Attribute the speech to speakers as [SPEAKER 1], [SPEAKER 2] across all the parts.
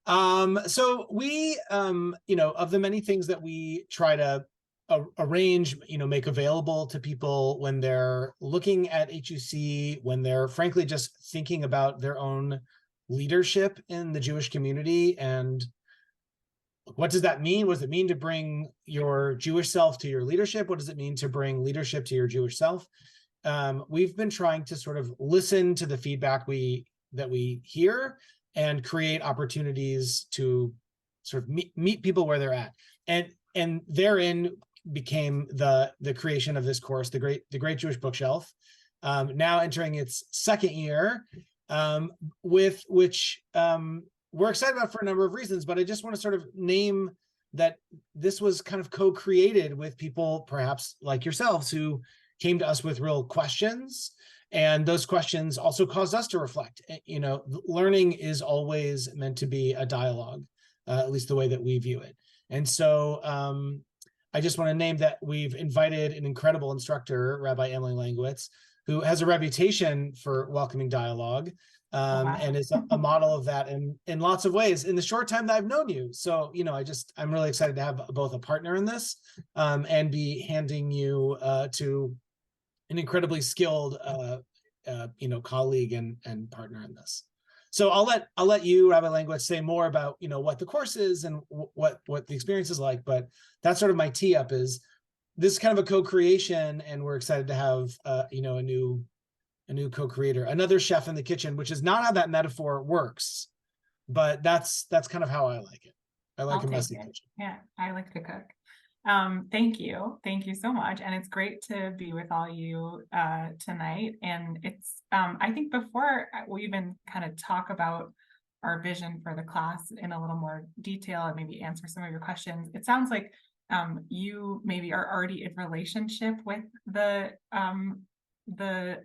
[SPEAKER 1] So we, of the many things that we try to arrange, make available to people when they're looking at HUC, when they're frankly just thinking about their own leadership in the Jewish community, and what does that mean? What does it mean to bring your Jewish self to your leadership? What does it mean to bring leadership to your Jewish self? We've been trying to sort of listen to the feedback that we hear and create opportunities to sort of meet people where they're at. And therein became the creation of this course, the Great Jewish Bookshelf, now entering its second year, with which we're excited about for a number of reasons. But I just want to sort of name that this was kind of co-created with people perhaps like yourselves who came to us with real questions. And those questions also caused us to reflect. Learning is always meant to be a dialogue, at least the way that we view it. And so I just want to name that we've invited an incredible instructor, Rabbi Emily Langowitz, who has a reputation for welcoming dialogue, and is a model of that in lots of ways in the short time that I've known you. So, I'm really excited to have both a partner in this, and be handing you to an incredibly skilled, colleague and partner in this. So I'll let you, Rabbi Langowitz, say more about what the course is and what the experience is like. But that's sort of my tee up. Is this is kind of a co-creation, and we're excited to have a new co-creator, another chef in the kitchen, which is not how that metaphor works, but that's kind of how I like it. I like a messy kitchen.
[SPEAKER 2] Yeah, I like to cook. Thank you so much, and it's great to be with all you tonight. And it's I think before we even kind of talk about our vision for the class in a little more detail and maybe answer some of your questions, it sounds like you maybe are already in relationship with the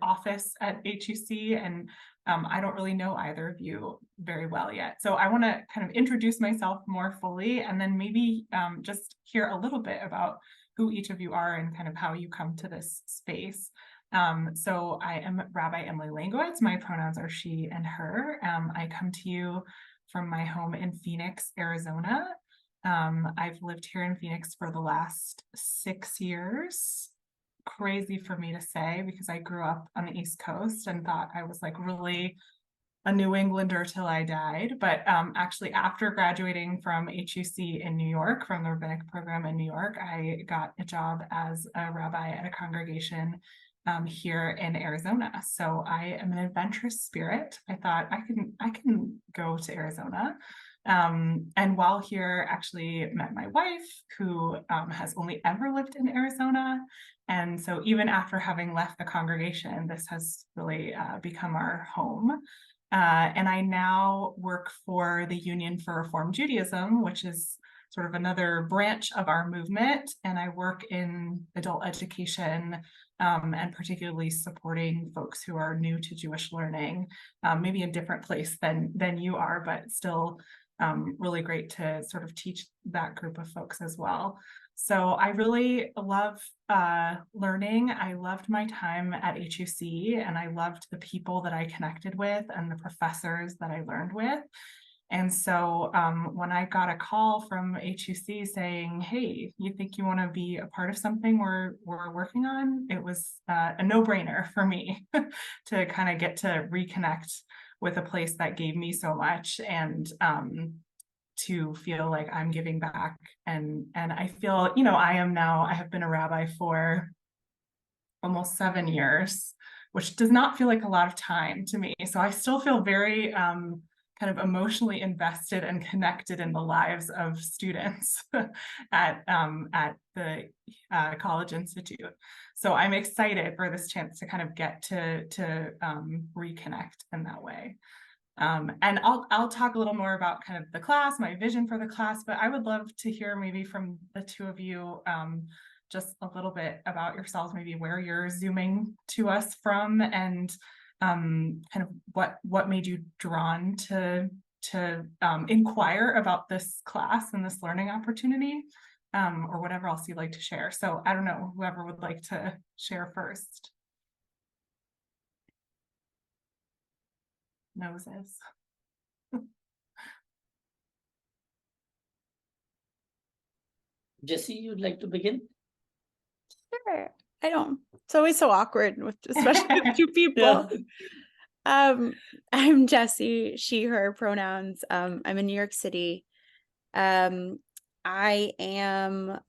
[SPEAKER 2] office at HUC, and I don't really know either of you very well yet. So I want to kind of introduce myself more fully, and then maybe just hear a little bit about who each of you are and kind of how you come to this space. So I am Rabbi Emily Langowitz. My pronouns are she and her. I come to you from my home in Phoenix, Arizona. I've lived here in Phoenix for the last 6 years. Crazy for me to say, because I grew up on the East Coast and thought I was like really a New Englander till I died. But actually, after graduating from HUC in New York, from the rabbinic program in New York, I got a job as a rabbi at a congregation here in Arizona. So I am an adventurous spirit. I thought I can go to Arizona. And while here, actually met my wife, who has only ever lived in Arizona. And so even after having left the congregation, this has really become our home. And I now work for the Union for Reform Judaism, which is sort of another branch of our movement. And I work in adult education, and particularly supporting folks who are new to Jewish learning, maybe a different place than you are, but still really great to sort of teach that group of folks as well. So I really love learning. I loved my time at HUC, and I loved the people that I connected with and the professors that I learned with. And so when I got a call from HUC saying, hey, you think you want to be a part of something we're working on, it was a no-brainer for me to kind of get to reconnect with a place that gave me so much, and to feel like I'm giving back. And I feel, I have been a rabbi for almost 7 years, which does not feel like a lot of time to me. So I still feel very kind of emotionally invested and connected in the lives of students at the College Institute. So I'm excited for this chance to kind of get to reconnect in that way. And I'll talk a little more about kind of the class, my vision for the class, but I would love to hear maybe from the two of you just a little bit about yourselves, maybe where you're zooming to us from, and kind of what made you drawn to inquire about this class and this learning opportunity, or whatever else you'd like to share. So I don't know, whoever would like to share first. Noses.
[SPEAKER 3] Jesse, you'd like to begin?
[SPEAKER 4] Sure. I don't. It's always so awkward with, especially with two people. I'm Jessie, she, her pronouns. I'm in New York City. I am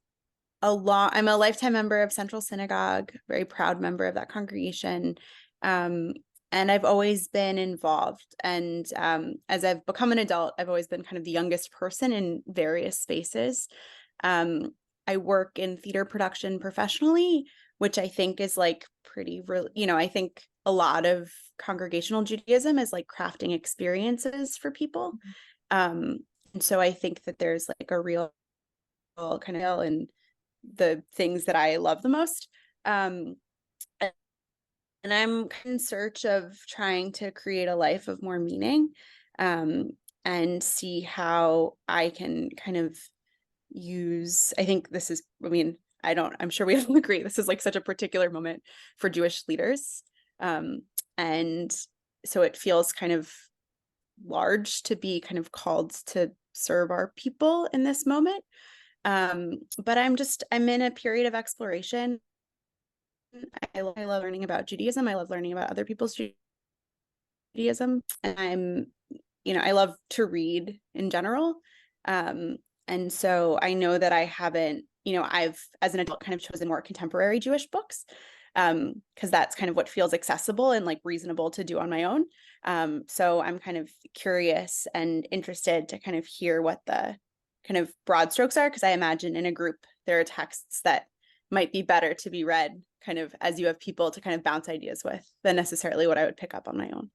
[SPEAKER 4] I'm a lifetime member of Central Synagogue, very proud member of that congregation. And I've always been involved. And as I've become an adult, I've always been kind of the youngest person in various spaces. I work in theater production professionally, which I think is like pretty, I think a lot of congregational Judaism is like crafting experiences for people. And so I think that there's like a real kind of in the things that I love the most. And I'm in search of trying to create a life of more meaning, and see how I can kind of use, I think this is, I'm sure we all agree, this is like such a particular moment for Jewish leaders. And so it feels kind of large to be kind of called to serve our people in this moment. But I'm in a period of exploration. I love learning about Judaism. I love learning about other people's Judaism. And I love to read in general. And so I know that I haven't, I've, as an adult, kind of chosen more contemporary Jewish books, because that's kind of what feels accessible and like reasonable to do on my own. So I'm kind of curious and interested to kind of hear what the kind of broad strokes are, because I imagine in a group there are texts that might be better to be read kind of as you have people to kind of bounce ideas with than necessarily what I would pick up on my own.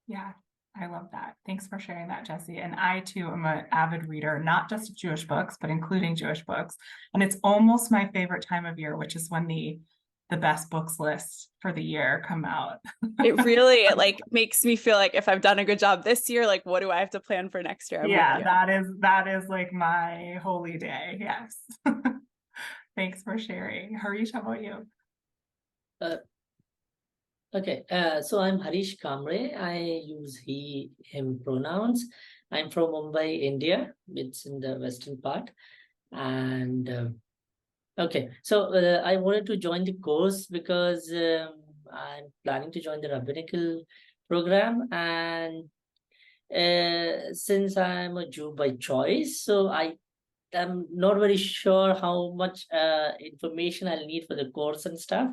[SPEAKER 2] Yeah, I love that. Thanks for sharing that, Jessie. And I too am an avid reader, not just of Jewish books, but including Jewish books. And it's almost my favorite time of year, which is when the best books list for the year come out.
[SPEAKER 4] It like makes me feel like if I've done a good job this year, like what do I have to plan for next year?
[SPEAKER 2] That is like my holy day. Yes. Thanks for sharing. Harish, how about you?
[SPEAKER 3] Okay, so I'm Harish Kamre. I use he, him pronouns. I'm from Mumbai, India. It's in the western part. And okay, so I wanted to join the course because I'm planning to join the rabbinical program. And since I'm a Jew by choice, so I'm not very sure how much information I'll need for the course and stuff.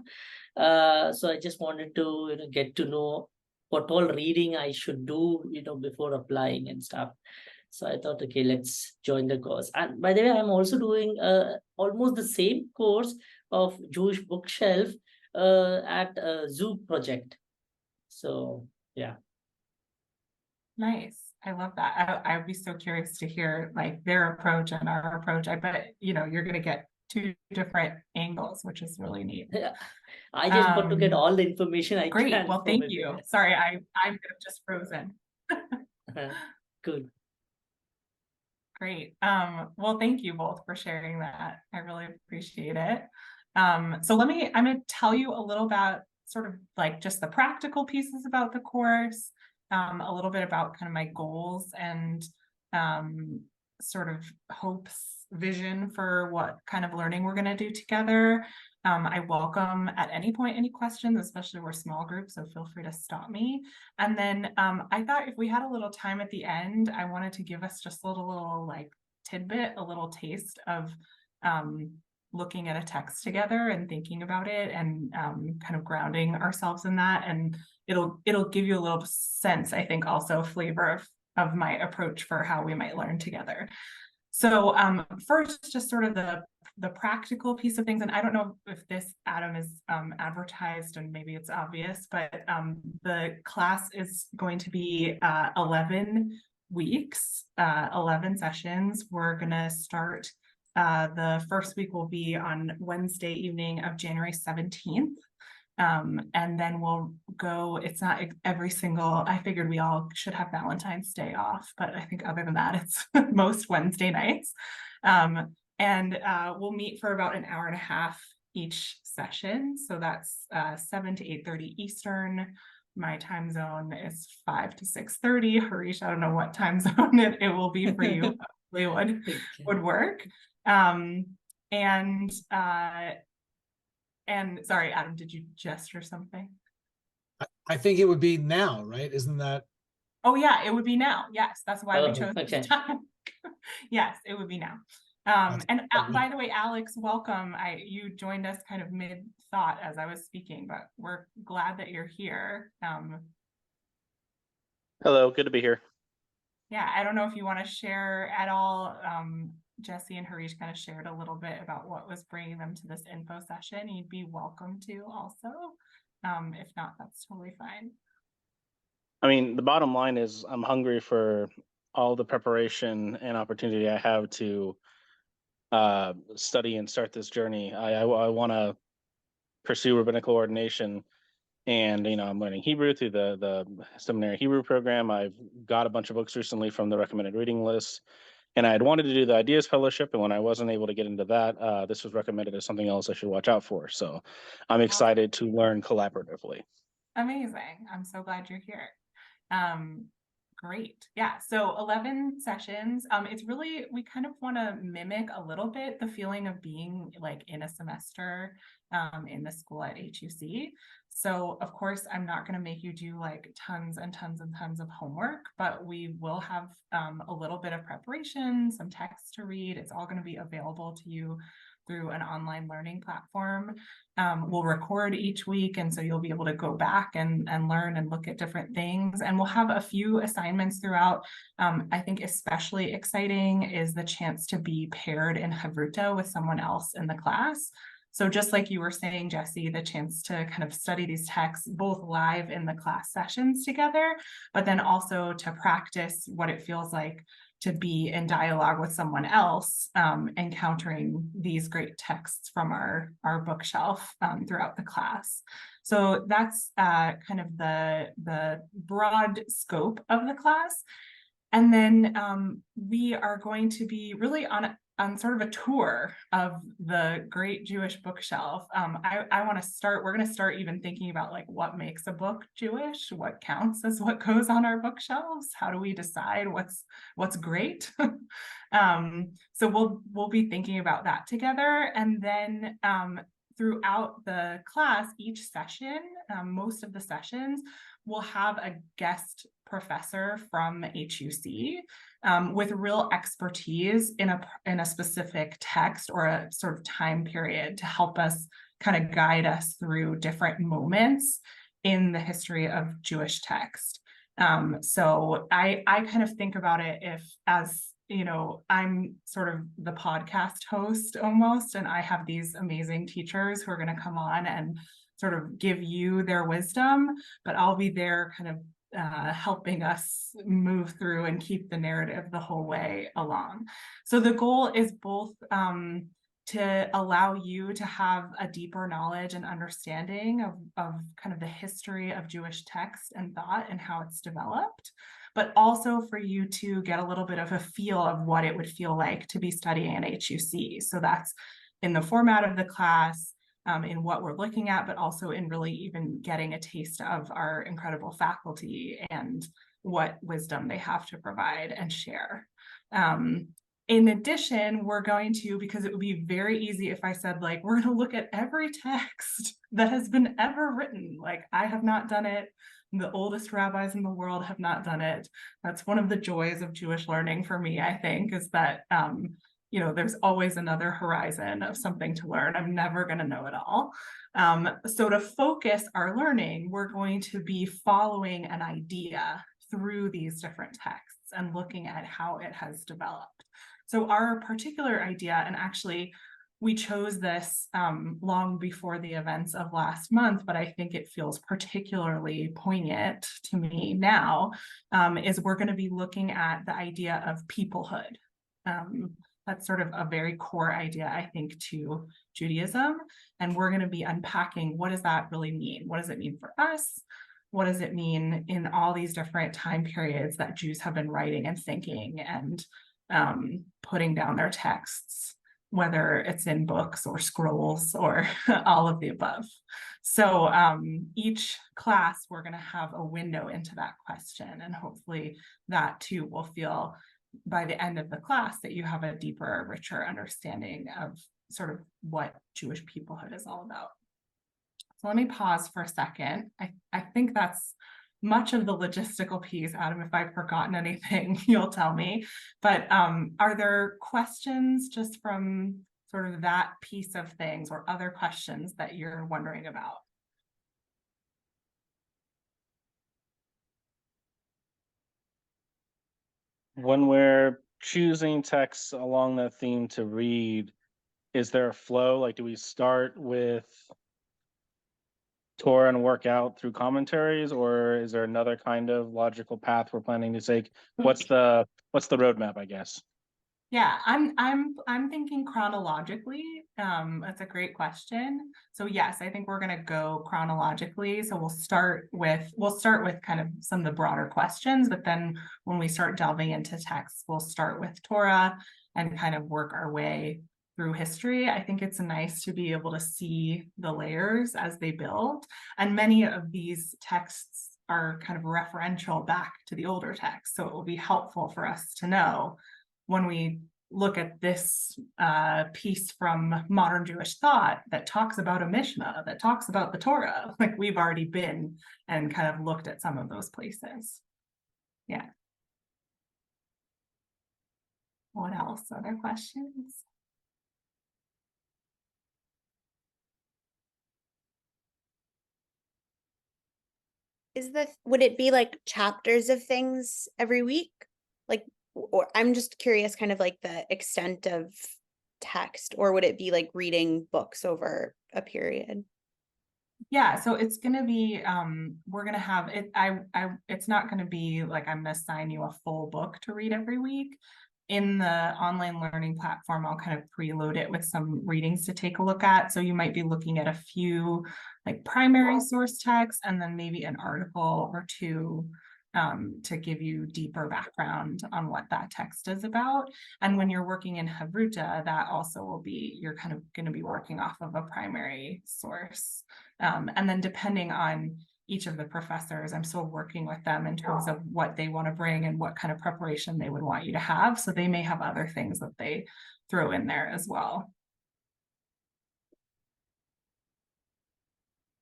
[SPEAKER 3] So I just wanted to get to know what all reading I should do, before applying and stuff. So I thought, okay, let's join the course. And by the way, I'm also doing almost the same course of Jewish Bookshelf at a Zoo project. So yeah.
[SPEAKER 2] Nice. I love that. I would be so curious to hear like their approach and our approach. I bet, you're going to get two different angles, which is really neat.
[SPEAKER 3] Yeah. I just want to get all the information I can.
[SPEAKER 2] Great. Well, thank you. Sorry, I'm just frozen.
[SPEAKER 3] Good.
[SPEAKER 2] Great. Well, thank you both for sharing that. I really appreciate it. So I'm going to tell you a little about sort of like just the practical pieces about the course, a little bit about kind of my goals and sort of hopes, vision for what kind of learning we're going to do together. I welcome at any point any questions, especially we're small groups, so feel free to stop me. And then I thought if we had a little time at the end, I wanted to give us just a little like tidbit, a little taste of looking at a text together and thinking about it and kind of grounding ourselves in that. And it'll give you a little sense, I think, also flavor of my approach for how we might learn together. So first, just sort of the practical piece of things, and I don't know if this, Adam, is advertised and maybe it's obvious, but the class is going to be 11 weeks, 11 sessions. We're going to start, the first week will be on Wednesday evening of January 17th. And then we'll go, it's not every single, I figured we all should have Valentine's Day off, but I think other than that, it's most Wednesday nights. And we'll meet for about an hour and a half each session. So that's 7 to 8:30 Eastern. My time zone is 5 to 6:30. Harish, I don't know what time zone it will be for you. Hopefully would work. And sorry, Adam, did you gesture something?
[SPEAKER 1] I think it would be now, right? Isn't that?
[SPEAKER 2] Oh yeah, it would be now. Yes, that's why we chose
[SPEAKER 3] Okay.
[SPEAKER 2] this time. Yes, it would be now. By the way, Alex, welcome. You joined us kind of mid-thought as I was speaking, but we're glad that you're here.
[SPEAKER 5] Hello, good to be here.
[SPEAKER 2] Yeah, I don't know if you want to share at all. Jesse and Harish kind of shared a little bit about what was bringing them to this info session. You'd be welcome to also. If not, that's totally fine.
[SPEAKER 5] I mean, the bottom line is I'm hungry for all the preparation and opportunity I have to study and start this journey. I want to pursue rabbinical ordination, and I'm learning Hebrew through the seminary Hebrew program. I've got a bunch of books recently from the recommended reading list, and I had wanted to do the Ideas Fellowship, and when I wasn't able to get into that, this was recommended as something else I should watch out for. So I'm excited to learn collaboratively.
[SPEAKER 2] Amazing. I'm so glad you're here. Great. Yeah. So 11 sessions. It's really, we kind of want to mimic a little bit the feeling of being like in a semester in the school at HUC. So of course, I'm not going to make you do like tons and tons and tons of homework, but we will have a little bit of preparation, some text to read. It's all going to be available to you through an online learning platform. We'll record each week, and so you'll be able to go back and learn and look at different things. And we'll have a few assignments throughout. I think especially exciting is the chance to be paired in Havruta with someone else in the class. So just like you were saying, Jesse, the chance to kind of study these texts both live in the class sessions together, but then also to practice what it feels like to be in dialogue with someone else, encountering these great texts from our bookshelf throughout the class. So that's kind of the broad scope of the class. And then we are going to be really on sort of a tour of the great Jewish bookshelf. I want to start, we're going to start even thinking about like what makes a book Jewish, what counts as what goes on our bookshelves, how do we decide what's great? So we'll be thinking about that together. And then throughout the class, each session, most of the sessions, we'll have a guest professor from HUC with real expertise in a specific text or a sort of time period to help us kind of guide us through different moments in the history of Jewish text. So I kind of think about it as I'm sort of the podcast host almost, and I have these amazing teachers who are going to come on and sort of give you their wisdom, but I'll be there kind of helping us move through and keep the narrative the whole way along. So the goal is both to allow you to have a deeper knowledge and understanding of kind of the history of Jewish text and thought and how it's developed, but also for you to get a little bit of a feel of what it would feel like to be studying at HUC. So that's in the format of the class, in what we're looking at, but also in really even getting a taste of our incredible faculty and what wisdom they have to provide and share. In addition, we're going to, because it would be very easy if I said, like, we're going to look at every text that has been ever written. Like, I have not done it. The oldest rabbis in the world have not done it. That's one of the joys of Jewish learning for me, I think, is that there's always another horizon of something to learn. I'm never going to know it all. So to focus our learning, we're going to be following an idea through these different texts and looking at how it has developed. So our particular idea, and actually we chose this long before the events of last month, but I think it feels particularly poignant to me now, is we're going to be looking at the idea of peoplehood. That's sort of a very core idea, I think, to Judaism. And we're going to be unpacking, what does that really mean? What does it mean for us? What does it mean in all these different time periods that Jews have been writing and thinking and putting down their texts, whether it's in books or scrolls or all of the above. So each class, we're going to have a window into that question. And hopefully that too will feel by the end of the class that you have a deeper, richer understanding of sort of what Jewish peoplehood is all about. So let me pause for a second. I think that's much of the logistical piece. Adam, if I've forgotten anything, you'll tell me. But are there questions just from sort of that piece of things, or other questions that you're wondering about?
[SPEAKER 5] When we're choosing texts along that theme to read, is there a flow? Like, do we start with Torah and work out through commentaries, or is there another kind of logical path we're planning to take? What's the roadmap, I guess?
[SPEAKER 2] Yeah, I'm thinking chronologically. That's a great question. So yes, I think we're going to go chronologically. So we'll start with kind of some of the broader questions, but then when we start delving into text, we'll start with Torah and kind of work our way through history. I think it's nice to be able to see the layers as they build, and many of these texts are kind of referential back to the older text. So it will be helpful for us to know when we look at this piece from modern Jewish thought that talks about a Mishnah, that talks about the Torah, like we've already been and kind of looked at some of those places. Yeah. What else? Other questions?
[SPEAKER 4] Would it be like chapters of things every week? Like, or I'm just curious kind of like the extent of text, or would it be like reading books over a period?
[SPEAKER 2] Yeah, so it's going to be we're going to have it it's not going to be like I'm going to assign you a full book to read every week. In the online learning platform, I'll kind of preload it with some readings to take a look at. So you might be looking at a few like primary source texts, and then maybe an article or two to give you deeper background on what that text is about. And when you're working in Havruta, that also will be, you're kind of going to be working off of a primary source. And then depending on each of the professors, I'm still working with them in terms of what they want to bring and what kind of preparation they would want you to have. So they may have other things that they throw in there as well.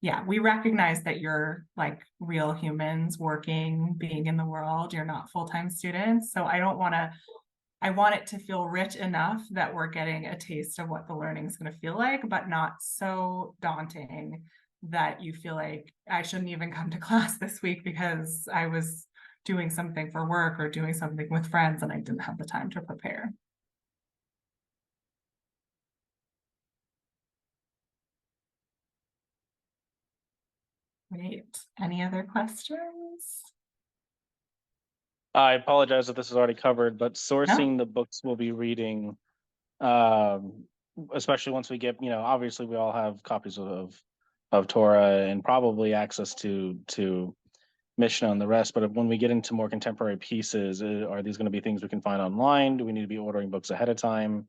[SPEAKER 2] Yeah, we recognize that you're like real humans working, being in the world. You're not full-time students. So I want it to feel rich enough that we're getting a taste of what the learning is going to feel like, but not so daunting that you feel like I shouldn't even come to class this week because I was doing something for work or doing something with friends and I didn't have the time to prepare. Great. Any other questions?
[SPEAKER 5] I apologize if this is already covered, but sourcing
[SPEAKER 2] No?
[SPEAKER 5] the books we'll be reading, especially once we get, obviously we all have copies of Torah and probably access to Mishnah and the rest. But when we get into more contemporary pieces, are these going to be things we can find online? Do we need to be ordering books ahead of time?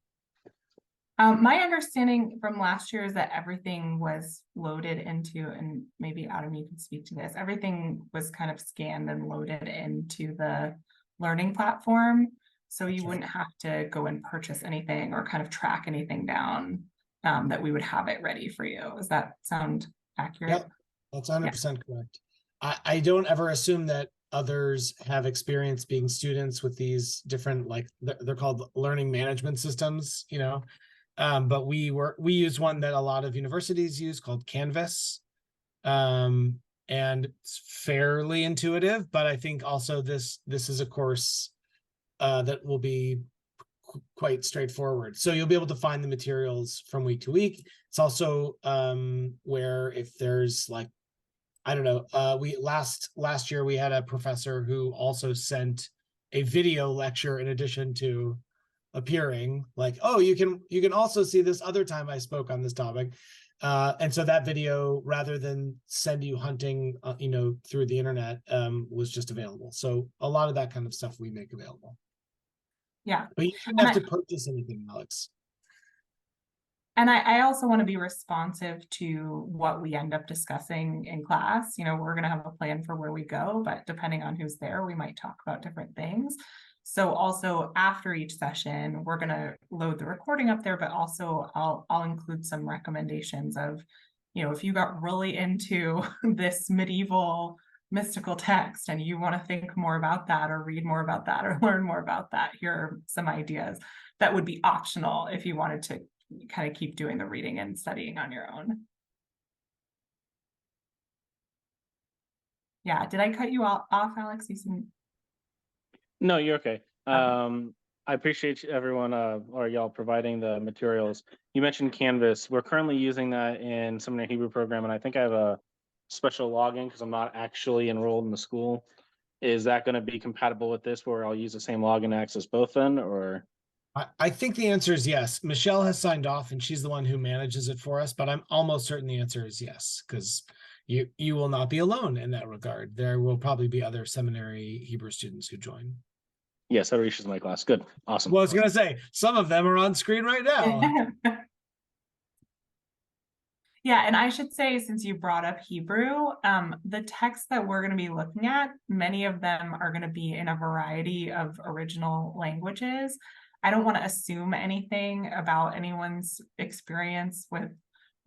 [SPEAKER 2] My understanding from last year is that everything was loaded into, and maybe Adam, you can speak to this, everything was kind of scanned and loaded into the learning platform. So you wouldn't have to go and purchase anything or kind of track anything down, that we would have it ready for you. Does that sound accurate?
[SPEAKER 1] Yep, that's 100% correct. I don't ever assume that others have experience being students with these different, like they're called learning management systems, but we use one that a lot of universities use called Canvas, and it's fairly intuitive. But I think also this is a course that will be quite straightforward. So you'll be able to find the materials from week to week. It's also where if there's like, I don't know, we last year we had a professor who also sent a video lecture in addition to appearing, like, oh, you can also see this other time I spoke on this topic. And so that video, rather than send you hunting, through the internet, was just available. So a lot of that kind of stuff we make available.
[SPEAKER 2] Yeah.
[SPEAKER 1] But you shouldn't have to purchase anything, Alex.
[SPEAKER 2] And I also want to be responsive to what we end up discussing in class. We're going to have a plan for where we go, but depending on who's there, we might talk about different things. So also after each session, we're going to load the recording up there, but also I'll include some recommendations of, if you got really into this medieval mystical text and you want to think more about that or read more about that or learn more about that, here are some ideas that would be optional if you wanted to kind of keep doing the reading and studying on your own. Yeah, did I cut you off, Alex? You seem...
[SPEAKER 5] No, you're okay.
[SPEAKER 2] Okay.
[SPEAKER 5] I appreciate everyone or y'all providing the materials. You mentioned Canvas. We're currently using that in Seminary Hebrew program, and I think I have a special login because I'm not actually enrolled in the school. Is that going to be compatible with this, where I'll use the same login to access both then, or?
[SPEAKER 1] I think the answer is yes. Michelle has signed off and she's the one who manages it for us, but I'm almost certain the answer is yes, because you will not be alone in that regard. There will probably be other seminary Hebrew students who join.
[SPEAKER 5] Yes, that reaches my class. Good. Awesome.
[SPEAKER 1] Well, I was going to say, some of them are on screen right now.
[SPEAKER 2] Yeah, and I should say, since you brought up Hebrew, the texts that we're going to be looking at, many of them are going to be in a variety of original languages. I don't want to assume anything about anyone's experience with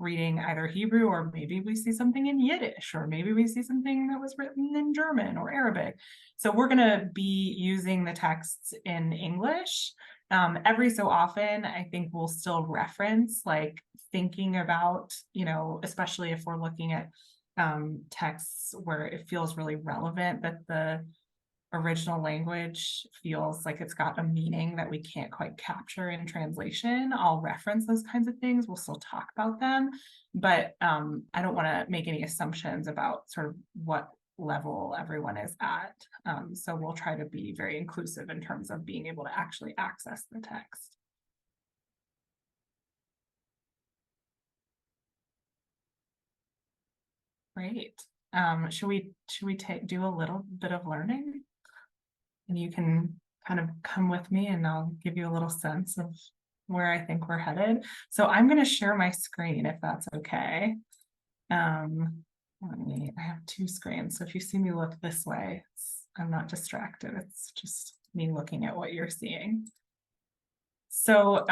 [SPEAKER 2] reading either Hebrew, or maybe we see something in Yiddish, or maybe we see something that was written in German or Arabic. So we're going to be using the texts in English. Every so often, I think we'll still reference, like, thinking about, especially if we're looking at texts where it feels really relevant, that the original language feels like it's got a meaning that we can't quite capture in translation. I'll reference those kinds of things. We'll still talk about them, but I don't want to make any assumptions about sort of what level everyone is at. So we'll try to be very inclusive in terms of being able to actually access the text. Great. Should we do a little bit of learning? And you can kind of come with me and I'll give you a little sense of where I think we're headed. So I'm going to share my screen if that's okay. I have two screens. So if you see me look this way, I'm not distracted. It's just me looking at what you're seeing. So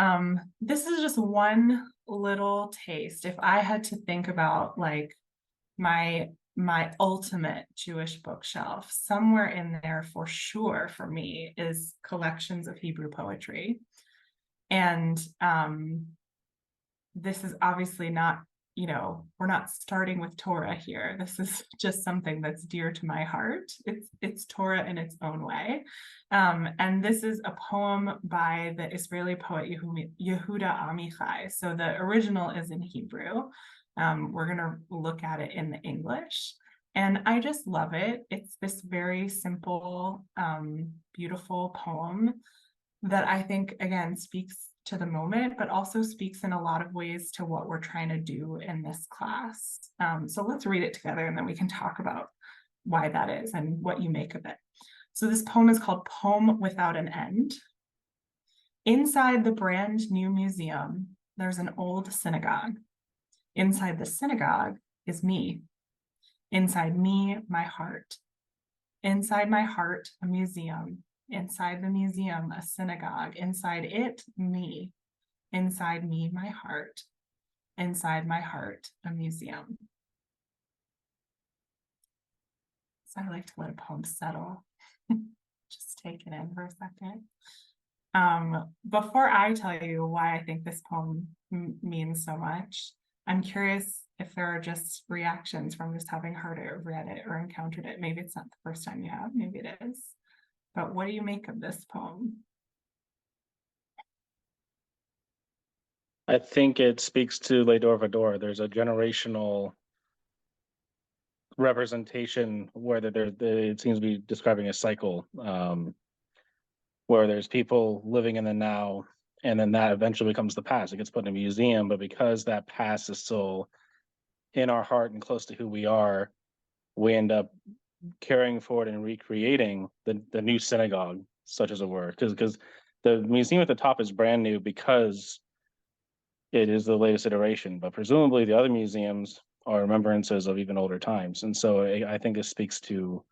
[SPEAKER 2] this is just one little taste. If I had to think about, like, my ultimate Jewish bookshelf, somewhere in there for sure for me is collections of Hebrew poetry. And this is obviously not, we're not starting with Torah here. This is just something that's dear to my heart. It's Torah in its own way. And this is a poem by the Israeli poet Yehuda Amichai. So the original is in Hebrew. We're going to look at it in the English. And I just love it. It's this very simple, beautiful poem that I think, again, speaks to the moment, but also speaks in a lot of ways to what we're trying to do in this class. So let's read it together and then we can talk about why that is and what you make of it. So this poem is called Poem Without an End. Inside the brand new museum, there's an old synagogue. Inside the synagogue is me. Inside me, my heart. Inside my heart, a museum. Inside the museum, a synagogue. Inside it, me. Inside me, my heart. Inside my heart, a museum. So I like to let a poem settle. Just take it in for a second. Before I tell you why I think this poem means so much, I'm curious if there are just reactions from just having heard it or read it or encountered it. Maybe it's not the first time you have, maybe it is. But what do you make of this poem?
[SPEAKER 5] I think it speaks to Ledor Vador. There's a generational representation where it seems to be describing a cycle, where there's people living in the now, and then that eventually becomes the past. It gets put in a museum, but because that past is still in our heart and close to who we are, we end up carrying forward and recreating the new synagogue, such as it were. Because the museum at the top is brand new because it is the latest iteration, but presumably the other museums are remembrances of even older times. And so I think this speaks to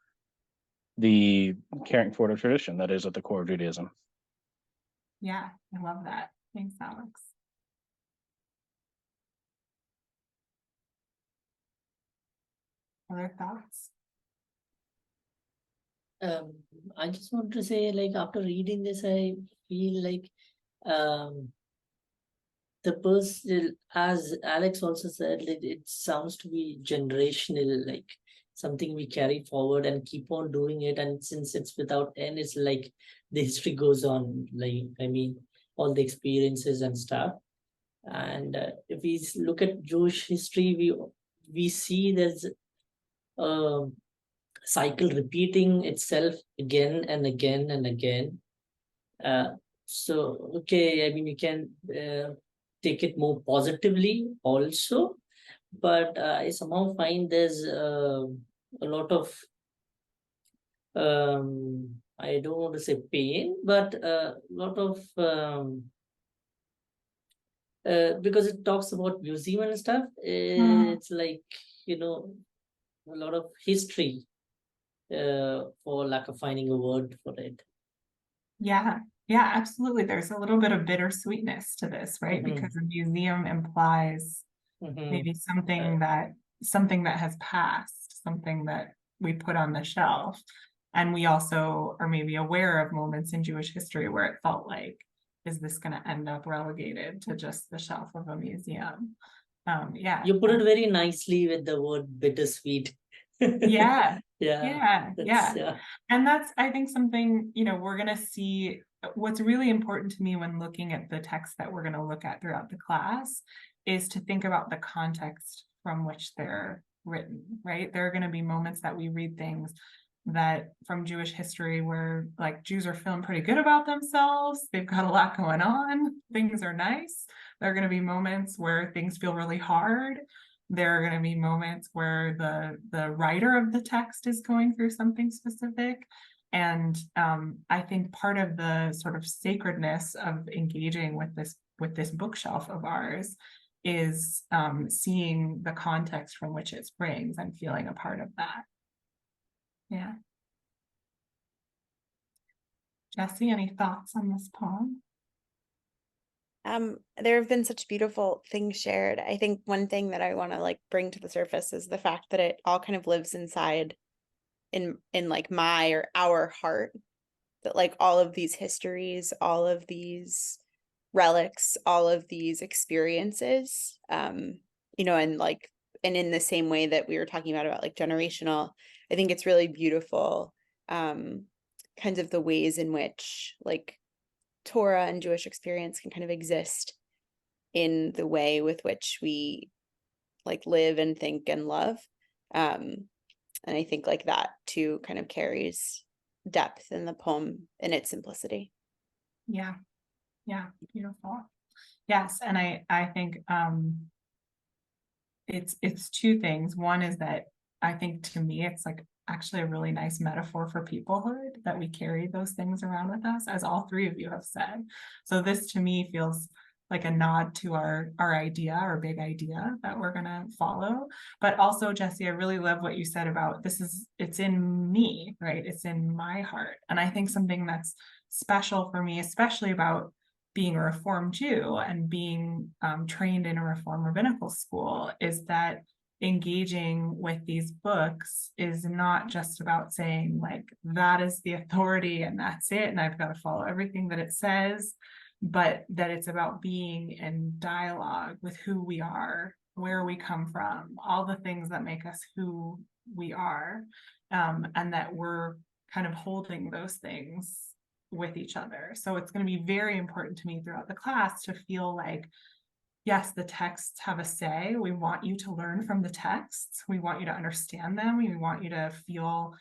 [SPEAKER 5] the caring for the tradition that is at the core of Judaism.
[SPEAKER 2] Yeah, I love that. Thanks, Alex. Other thoughts?
[SPEAKER 3] I just want to say, like, after reading this, I feel like the person, as Alex also said, like, it sounds to be generational, like something we carry forward and keep on doing it. And since it's without end, it's like the history goes on, like, I mean, all the experiences and stuff. And if we look at Jewish history, we see there's a cycle repeating itself again and again and again. So, okay, I mean, you can take it more positively also, but I somehow find there's a lot of, I don't want to say pain, but a lot of, because it talks about museum and stuff, it's like, you know, a lot of history, for lack of finding a word for it.
[SPEAKER 2] Yeah, yeah, absolutely. There's a little bit of bittersweetness to this, right? Because a museum implies maybe something that has passed, something that we put on the shelf. And we also are maybe aware of moments in Jewish history where it felt like, is this going to end up relegated to just the shelf of a museum? Yeah.
[SPEAKER 3] You put it very nicely with the word bittersweet.
[SPEAKER 2] Yeah.
[SPEAKER 3] Yeah.
[SPEAKER 2] Yeah. And that's, I think, something, you know, we're going to see. What's really important to me when looking at the text that we're going to look at throughout the class is to think about the context from which they're written, right? There are going to be moments that we read things that from Jewish history where, like, Jews are feeling pretty good about themselves. They've got a lot going on. Things are nice. There are going to be moments where things feel really hard. There are going to be moments where the writer of the text is going through something specific. And I think part of the sort of sacredness of engaging with this bookshelf of ours is seeing the context from which it springs and feeling a part of that. Yeah. Jessie, any thoughts on this poem?
[SPEAKER 4] There have been such beautiful things shared. I think one thing that I want to like bring to the surface is the fact that it all kind of lives inside in like my or our heart, that like all of these histories, all of these relics, all of these experiences, you know, and like, and in the same way that we were talking about like generational, I think it's really beautiful, kinds of the ways in which like Torah and Jewish experience can kind of exist in the way with which we like live and think and love. And I think like that too kind of carries depth in the poem in its simplicity.
[SPEAKER 2] Yeah. Beautiful. Yes. And I think it's two things. One is that I think, to me, it's like actually a really nice metaphor for peoplehood, that we carry those things around with us, as all three of you have said. So this to me feels like a nod to our idea, our big idea that we're going to follow. But also, Jessie, I really love what you said about it's in me, right? It's in my heart. And I think something that's special for me, especially about being a Reformed Jew and being trained in a Reformed rabbinical school, is that engaging with these books is not just about saying like, that is the authority and that's it, and I've got to follow everything that it says, but that it's about being in dialogue with who we are, where we come from, all the things that make us who we are, and that we're kind of holding those things with each other. So it's going to be very important to me throughout the class to feel like, yes, the texts have a say. We want you to learn from the texts. We want you to understand them. We want you to feel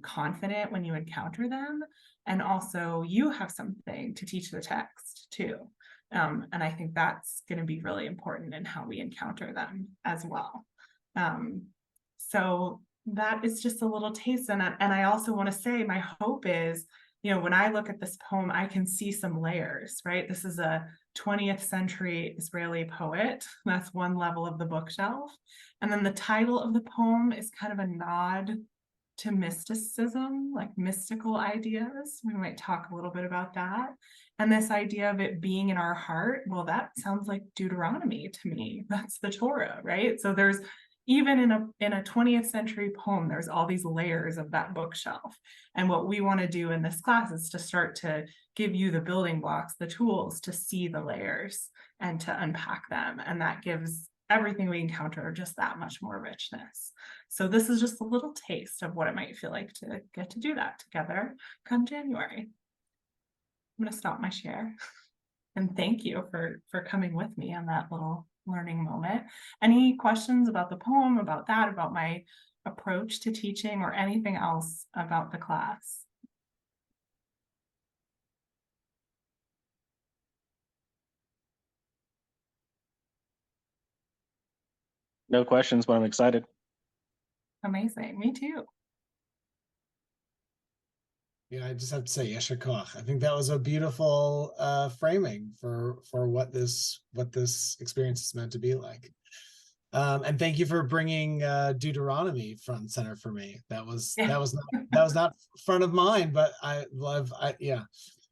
[SPEAKER 2] confident when you encounter them. And also, you have something to teach the text too. And I think that's going to be really important in how we encounter them as well. So that is just a little taste. And I also want to say, my hope is, you know, when I look at this poem, I can see some layers, right? This is a 20th century Israeli poet. That's one level of the bookshelf. And then the title of the poem is kind of a nod to mysticism, like mystical ideas. We might talk a little bit about that. And this idea of it being in our heart, well, that sounds like Deuteronomy to me. That's the Torah, right? So there's, even in a 20th century poem, there's all these layers of that bookshelf. And what we want to do in this class is to start to give you the building blocks, the tools to see the layers and to unpack them. And that gives everything we encounter just that much more richness. So this is just a little taste of what it might feel like to get to do that together come January. I'm going to stop my share and thank you for coming with me on that little learning moment. Any questions about the poem, about that, about my approach to teaching, or anything else about the class?
[SPEAKER 5] No questions, but I'm excited.
[SPEAKER 2] Amazing. Me too.
[SPEAKER 1] Yeah, I just have to say, Yesher Koach. I think that was a beautiful framing for what this experience is meant to be like. And thank you for bringing Deuteronomy front and center for me. That was not front of mind, but yeah.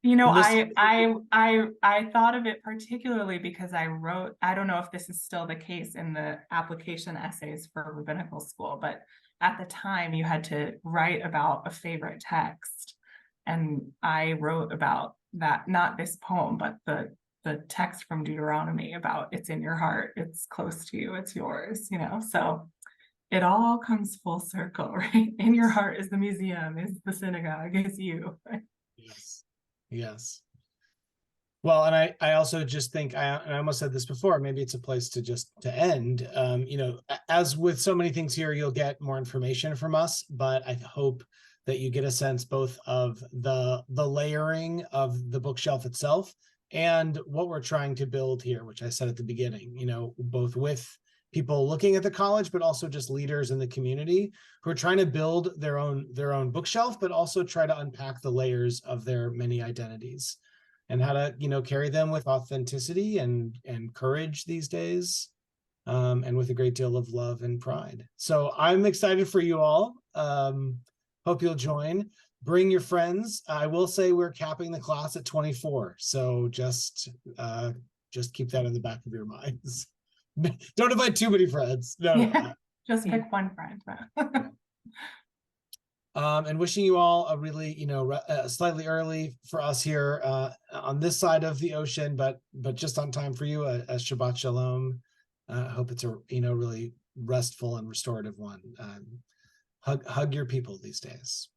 [SPEAKER 2] You know, I thought of it particularly because I wrote, I don't know if this is still the case in the application essays for rabbinical school, but at the time you had to write about a favorite text. And I wrote about that, not this poem, but the text from Deuteronomy about it's in your heart, it's close to you, it's yours, you know, so it all comes full circle, right? In your heart is the museum, is the synagogue, is you.
[SPEAKER 1] Yes. Yes. Well, and I also just think, and I almost said this before, maybe it's a place to end. You know, as with so many things here, you'll get more information from us, but I hope that you get a sense both of the layering of the bookshelf itself and what we're trying to build here, which I said at the beginning, you know, both with people looking at the college, but also just leaders in the community who are trying to build their own bookshelf, but also try to unpack the layers of their many identities and how to, you know, carry them with authenticity and courage these days, and with a great deal of love and pride. So I'm excited for you all. Hope you'll join. Bring your friends. I will say we're capping the class at 24. So just keep that in the back of your minds. Don't invite too many friends. No,
[SPEAKER 2] Yeah, just pick one friend.
[SPEAKER 1] And wishing you all a really, you know, slightly early for us here on this side of the ocean, but just on time for you, a Shabbat Shalom. I hope it's a, you know, really restful and restorative one. Hug your people these days.